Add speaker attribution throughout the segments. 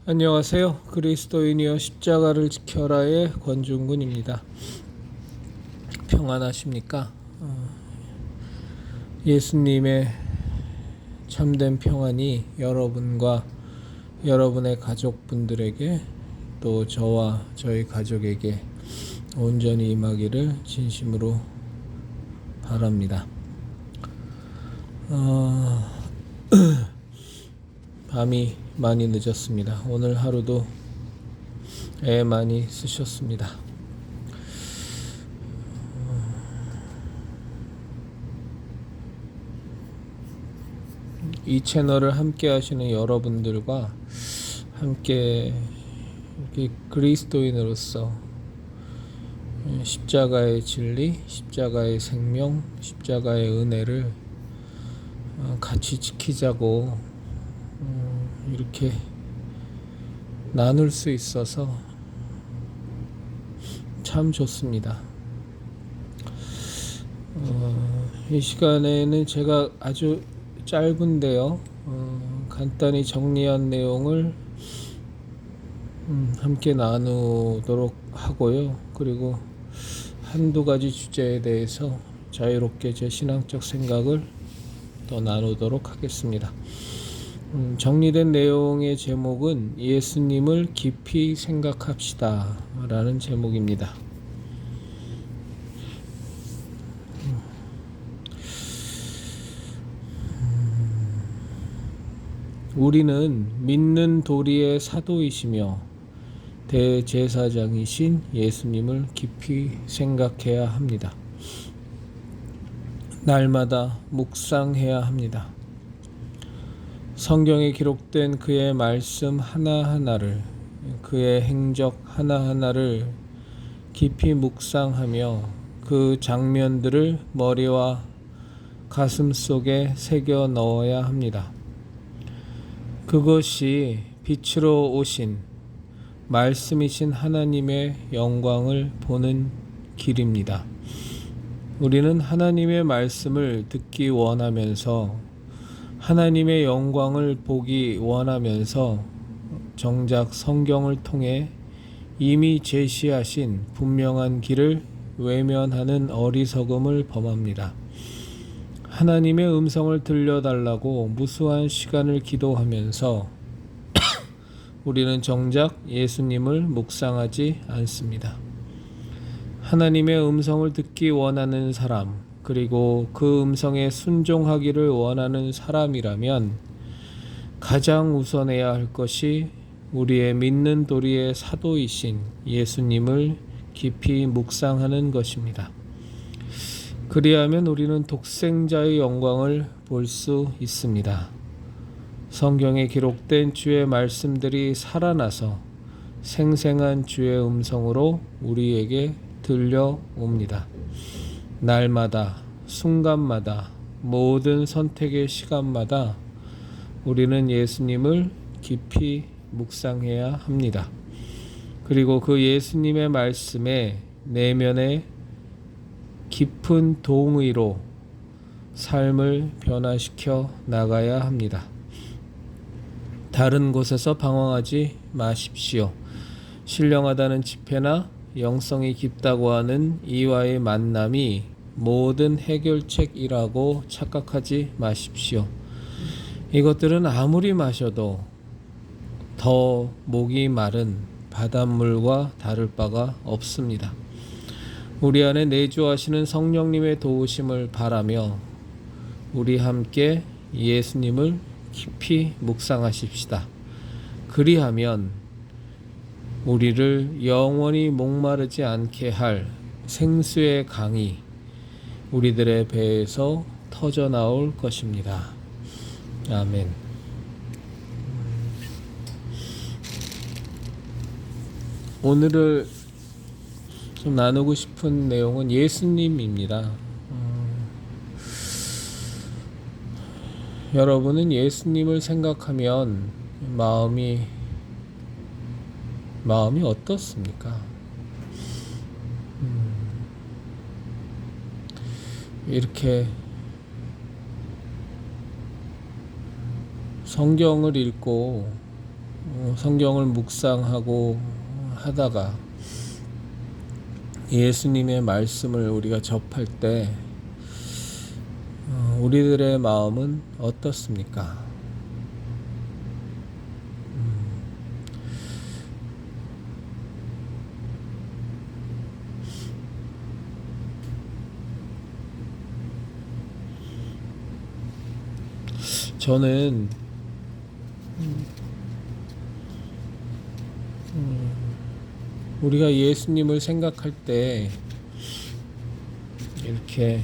Speaker 1: 안녕하세요. 그리스도인이여 십자가를 지켜라의 권중근입니다. 평안하십니까? 예수님의 참된 평안이 여러분과 여러분의 가족분들에게 또 저와 저희 가족에게 온전히 임하기를 진심으로 바랍니다. 밤이 많이 늦었습니다. 오늘 하루도 애 많이 쓰셨습니다. 이 채널을 함께 하시는 여러분들과 함께 그리스도인으로서 십자가의 진리, 십자가의 생명, 십자가의 은혜를 같이 지키자고 이렇게 나눌 수 있어서 참 좋습니다. 이 시간에는 제가 아주 짧은데요, 간단히 정리한 내용을 함께 나누도록 하고요. 그리고 한두 가지 주제에 대해서 자유롭게 제 신앙적 생각을 더 나누도록 하겠습니다. 정리된 내용의 제목은 예수님을 깊이 생각합시다 라는 제목입니다. 우리는 믿는 도리의 사도이시며 대제사장이신 예수님을 깊이 생각해야 합니다. 날마다 묵상해야 합니다. 성경에 기록된 그의 말씀 하나하나를, 그의 행적 하나하나를 깊이 묵상하며 그 장면들을 머리와 가슴 속에 새겨 넣어야 합니다. 그것이 빛으로 오신 말씀이신 하나님의 영광을 보는 길입니다. 우리는 하나님의 말씀을 듣기 원하면서 하나님의 영광을 보기 원하면서 정작 성경을 통해 이미 제시하신 분명한 길을 외면하는 어리석음을 범합니다. 하나님의 음성을 들려달라고 무수한 시간을 기도하면서 우리는 정작 예수님을 묵상하지 않습니다. 하나님의 음성을 듣기 원하는 사람, 그리고 그 음성에 순종하기를 원하는 사람이라면 가장 우선해야 할 것이 우리의 믿는 도리의 사도이신 예수님을 깊이 묵상하는 것입니다. 그리하면 우리는 독생자의 영광을 볼 수 있습니다. 성경에 기록된 주의 말씀들이 살아나서 생생한 주의 음성으로 우리에게 들려옵니다. 날마다, 순간마다, 모든 선택의 시간마다 우리는 예수님을 깊이 묵상해야 합니다. 그리고 그 예수님의 말씀에 내면의 깊은 동의로 삶을 변화시켜 나가야 합니다. 다른 곳에서 방황하지 마십시오. 신령하다는 집회나 영성이 깊다고 하는 이와의 만남이 모든 해결책이라고 착각하지 마십시오. 이것들은 아무리 마셔도 더 목이 마른 바닷물과 다를 바가 없습니다. 우리 안에 내주하시는 성령님의 도우심을 바라며 우리 함께 예수님을 깊이 묵상하십시다. 그리하면 우리를 영원히 목마르지 않게 할 생수의 강이 우리들의 배에서 터져 나올 것입니다. 아멘. 오늘을 좀 나누고 싶은 내용은 예수님입니다. 여러분은 예수님을 생각하면 마음이 어떻습니까? 이렇게 성경을 읽고 성경을 묵상하고 하다가 예수님의 말씀을 우리가 접할 때 우리들의 마음은 어떻습니까? 저는 우리가 예수님을 생각할 때 이렇게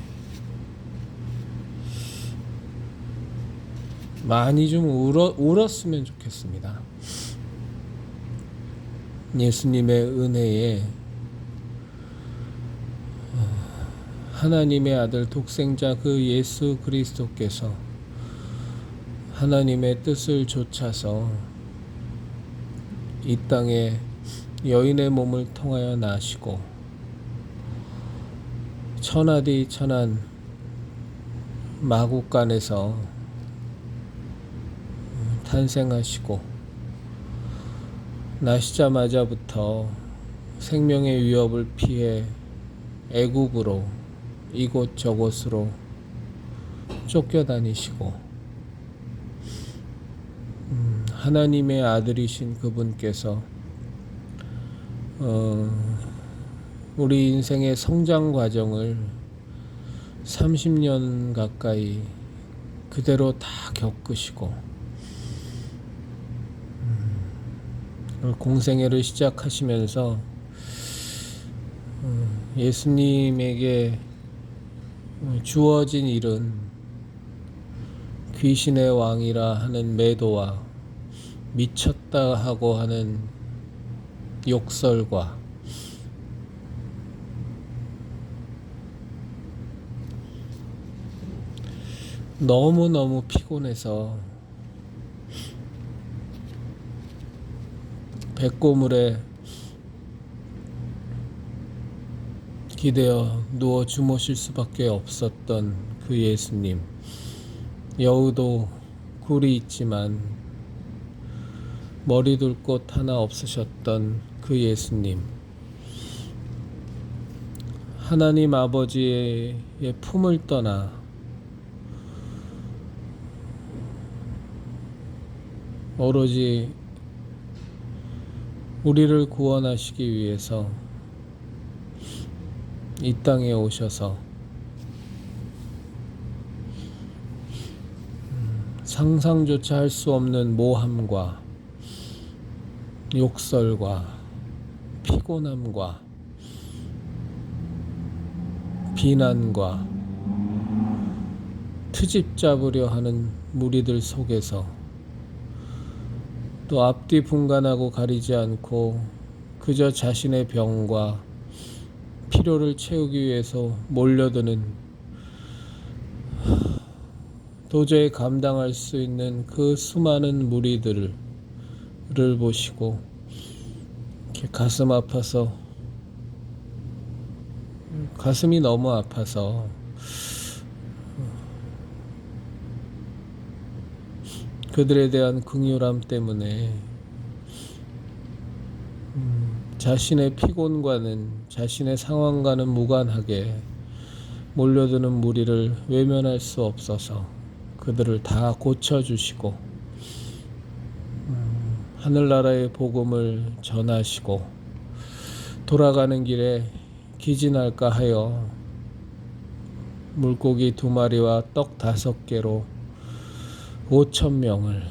Speaker 1: 많이 좀 울었으면 좋겠습니다. 예수님의 은혜에 하나님의 아들 독생자 그 예수 그리스도께서 하나님의 뜻을 좇아서 이 땅에 여인의 몸을 통하여 나시고 천하디 천한 마국간에서 탄생하시고 나시자마자부터 생명의 위협을 피해 애국으로 이곳저곳으로 쫓겨다니시고 하나님의 아들이신 그분께서 우리 인생의 성장 과정을 30년 가까이 그대로 다 겪으시고 공생애를 시작하시면서 예수님에게 주어진 일은 귀신의 왕이라 하는 매도와 미쳤다 하고 하는 욕설과 너무너무 피곤해서 백고물에 기대어 누워 주무실 수밖에 없었던 그 예수님, 여우도 굴이 있지만 머리 둘 곳 하나 없으셨던 그 예수님, 하나님 아버지의 품을 떠나 오로지 우리를 구원하시기 위해서 이 땅에 오셔서 상상조차 할 수 없는 모함과 욕설과 피곤함과 비난과 트집 잡으려 하는 무리들 속에서 또 앞뒤 분간하고 가리지 않고 그저 자신의 병과 필요를 채우기 위해서 몰려드는 도저히 감당할 수 있는 그 수많은 무리들을 보시고 이렇게 가슴이 너무 아파서 그들에 대한 긍휼함 때문에 자신의 피곤과는 자신의 상황과는 무관하게 몰려드는 무리를 외면할 수 없어서 그들을 다 고쳐주시고 하늘나라의 복음을 전하시고 돌아가는 길에 기진할까 하여 물고기 2마리와 떡 5개로 5,000명을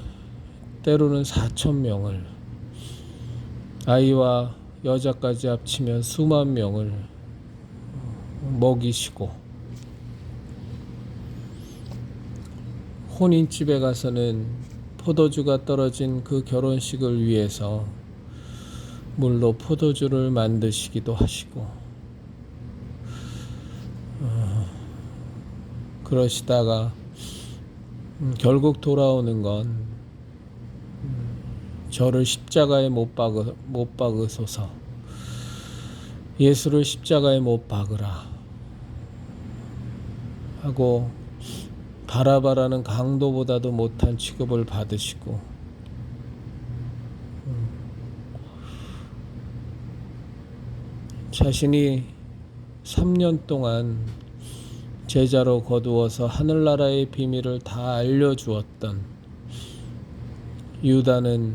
Speaker 1: 때로는 4,000명을 아이와 여자까지 합치면 수만 명을 먹이시고 혼인집에 가서는 포도주가 떨어진 그 결혼식을 위해서 물로 포도주를 만드시기도 하시고 그러시다가 결국 돌아오는 건 저를 십자가에 못 박으소서, 예수를 십자가에 못 박으라 하고 바라바라는 강도보다도 못한 취급을 받으시고 자신이 3년 동안 제자로 거두어서 하늘나라의 비밀을 다 알려주었던 유다는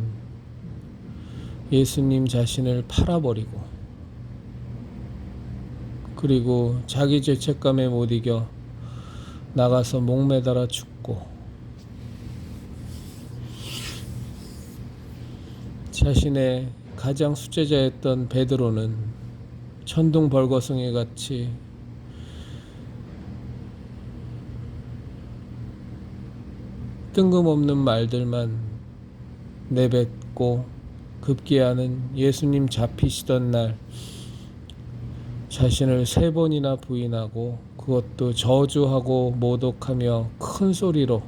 Speaker 1: 예수님 자신을 팔아버리고, 그리고 자기 죄책감에 못 이겨 나가서 목매달아 죽고, 자신의 가장 수제자였던 베드로는 천둥 벌거숭이 같이 뜬금없는 말들만 내뱉고, 급기야는 예수님 잡히시던 날 자신을 3번이나 부인하고, 그것도 저주하고 모독하며 큰 소리로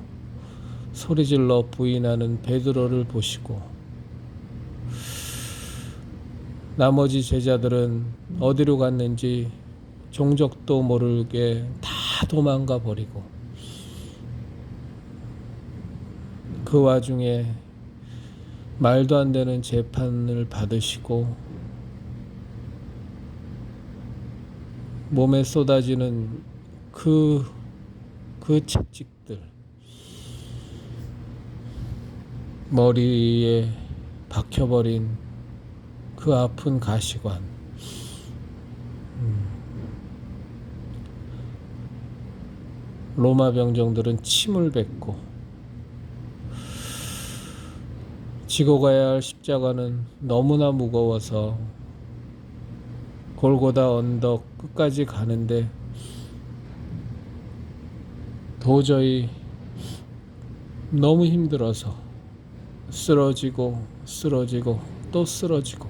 Speaker 1: 소리질러 부인하는 베드로를 보시고, 나머지 제자들은 어디로 갔는지 종적도 모르게 다 도망가 버리고, 그 와중에 말도 안 되는 재판을 받으시고, 몸에 쏟아지는 그 채찍들, 머리에 박혀버린 그 아픈 가시관, 로마 병정들은 침을 뱉고, 지고 가야 할 십자가는 너무나 무거워서 골고다 언덕 끝까지 가는데 도저히 너무 힘들어서 쓰러지고 또 쓰러지고,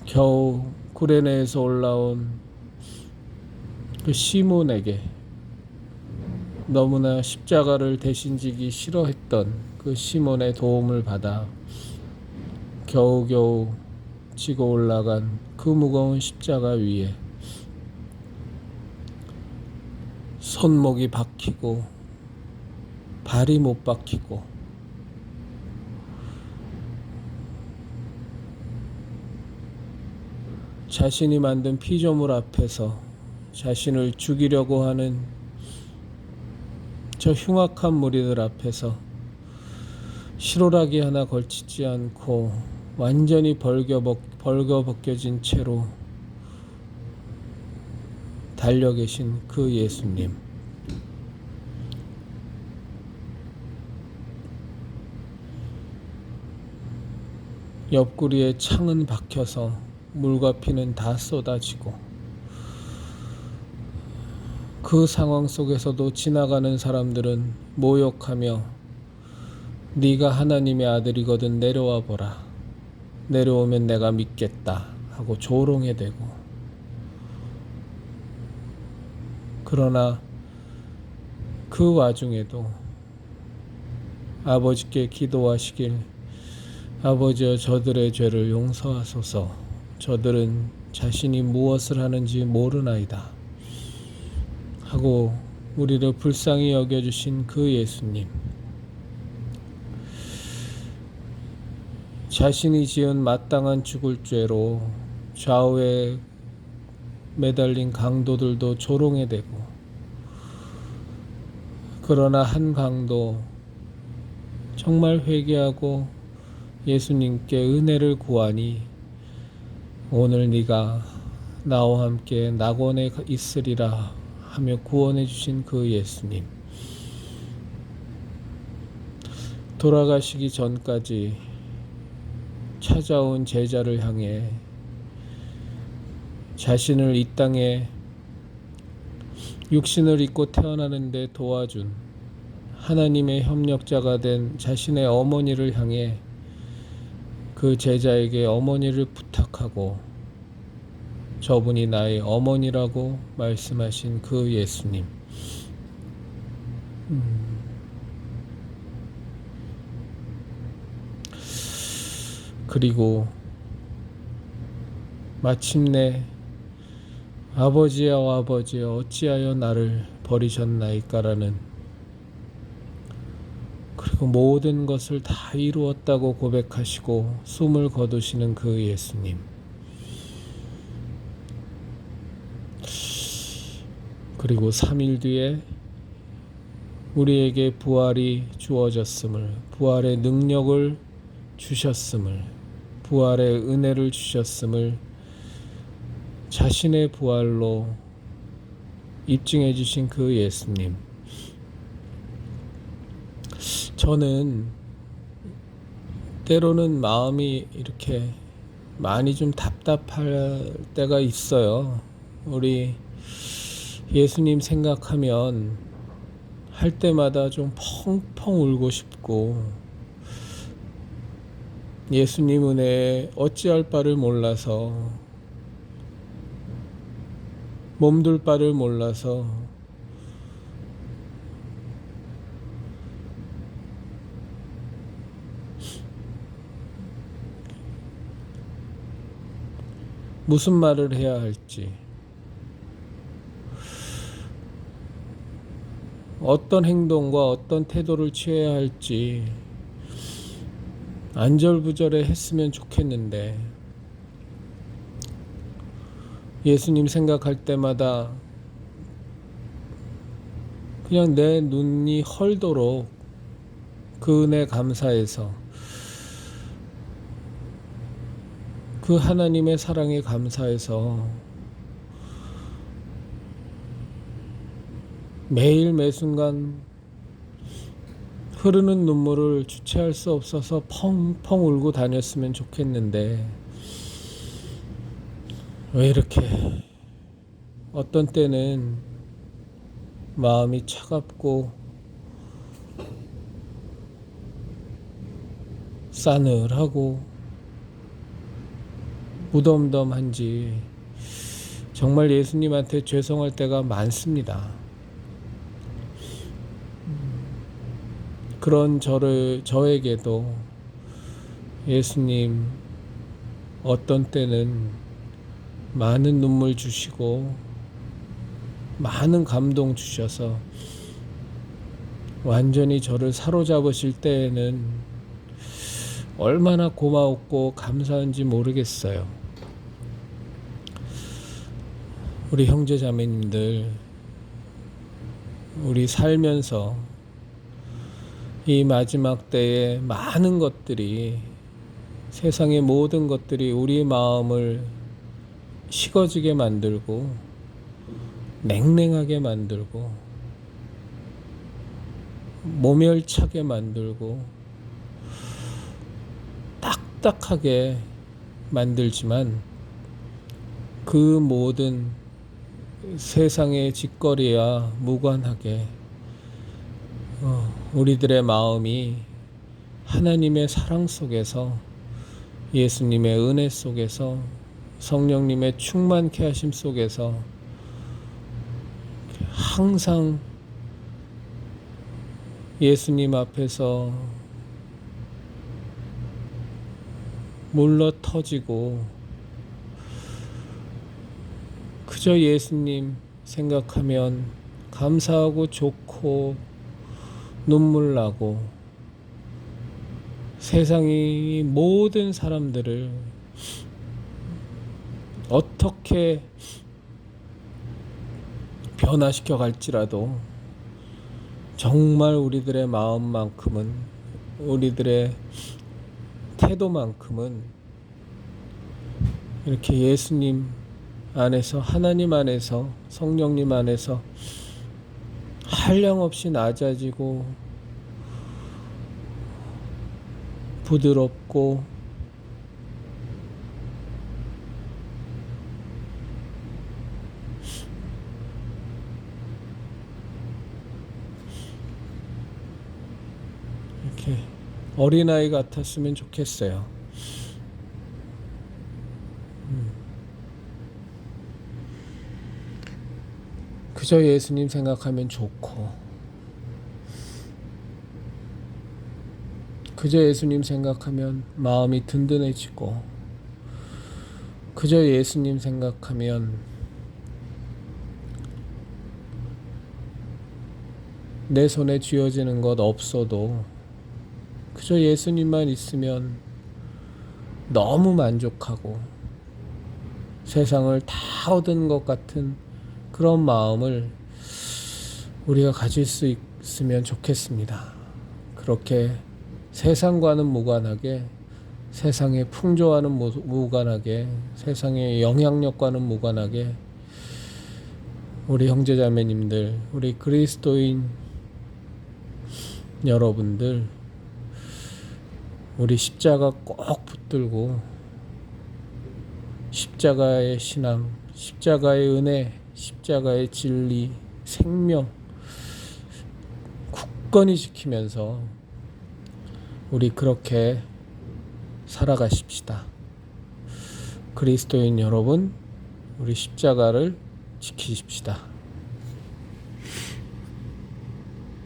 Speaker 1: 겨우 구레네에서 올라온 그 시몬에게, 너무나 십자가를 대신 지기 싫어했던 그 시몬의 도움을 받아 겨우겨우 지고 올라간 그 무거운 십자가 위에 손목이 박히고 발이 못 박히고, 자신이 만든 피조물 앞에서 자신을 죽이려고 하는 저 흉악한 무리들 앞에서 실오라기 하나 걸치지 않고 완전히 벌거벗겨진 채로 달려 계신 그 예수님, 옆구리에 창은 박혀서 물과 피는 다 쏟아지고, 그 상황 속에서도 지나가는 사람들은 모욕하며 네가 하나님의 아들이거든 내려와 보라, 내려오면 내가 믿겠다 하고 조롱해대고, 그러나 그 와중에도 아버지께 기도하시길, 아버지여 저들의 죄를 용서하소서, 저들은 자신이 무엇을 하는지 모르나이다 하고 우리를 불쌍히 여겨주신 그 예수님, 자신이 지은 마땅한 죽을 죄로 좌우에 매달린 강도들도 조롱해대고, 그러나 한 강도 정말 회개하고 예수님께 은혜를 구하니 오늘 네가 나와 함께 낙원에 있으리라 하며 구원해 주신 그 예수님, 돌아가시기 전까지 찾아온 제자를 향해 자신을 이 땅에 육신을 입고 태어나는 데 도와준 하나님의 협력자가 된 자신의 어머니를 향해 그 제자에게 어머니를 부탁하고 저분이 나의 어머니라고 말씀하신 그 예수님, 그리고 마침내 아버지여 아버지여 어찌하여 나를 버리셨나이까라는 그리고 모든 것을 다 이루었다고 고백하시고 숨을 거두시는 그 예수님. 그리고 3일 뒤에 우리에게 부활이 주어졌음을, 부활의 능력을 주셨음을, 부활의 은혜를 주셨음을 자신의 부활로 입증해 주신 그 예수님. 저는 때로는 마음이 이렇게 많이 좀 답답할 때가 있어요. 우리 예수님 생각하면 할 때마다 좀 펑펑 울고 싶고, 예수님 은혜에 어찌할 바를 몰라서, 몸둘 바를 몰라서 무슨 말을 해야 할지, 어떤 행동과 어떤 태도를 취해야 할지 안절부절해 했으면 좋겠는데, 예수님 생각할 때마다 그냥 내 눈이 헐도록 그 은혜 감사해서, 그 하나님의 사랑에 감사해서 매일 매순간 흐르는 눈물을 주체할 수 없어서 펑펑 울고 다녔으면 좋겠는데, 왜 이렇게 어떤 때는 마음이 차갑고 싸늘하고 무덤덤한지 정말 예수님한테 죄송할 때가 많습니다. 그런 저에게도 예수님 어떤 때는 많은 눈물 주시고 많은 감동 주셔서 완전히 저를 사로잡으실 때에는 얼마나 고마웠고 감사한지 모르겠어요. 우리 형제 자매님들, 우리 살면서 이 마지막 때에 많은 것들이, 세상의 모든 것들이 우리 마음을 식어지게 만들고 냉랭하게 만들고 모멸차게 만들고 딱딱하게 만들지만, 그 모든 세상의 짓거리와 무관하게 우리들의 마음이 하나님의 사랑 속에서, 예수님의 은혜 속에서, 성령님의 충만케 하심 속에서 항상 예수님 앞에서 물러 터지고, 그저 예수님 생각하면 감사하고 좋고 눈물 나고, 세상이 모든 사람들을 어떻게 변화시켜 갈지라도 정말 우리들의 마음만큼은, 우리들의 태도만큼은 이렇게 예수님 안에서, 하나님 안에서, 성령님 안에서 한량없이 낮아지고 부드럽고 이렇게 어린아이 같았으면 좋겠어요. 그저 예수님 생각하면 좋고, 그저 예수님 생각하면 마음이 든든해지고, 그저 예수님 생각하면 내 손에 쥐어지는 것 없어도 그저 예수님만 있으면 너무 만족하고 세상을 다 얻은 것 같은 그런 마음을 우리가 가질 수 있으면 좋겠습니다. 그렇게 세상과는 무관하게, 세상의 풍조와는 무관하게, 세상의 영향력과는 무관하게 우리 형제자매님들, 우리 그리스도인 여러분들, 우리 십자가 꼭 붙들고 십자가의 신앙, 십자가의 은혜, 십자가의 진리, 생명 굳건히 지키면서 우리 그렇게 살아가십시다. 그리스도인 여러분, 우리 십자가를 지키십시다.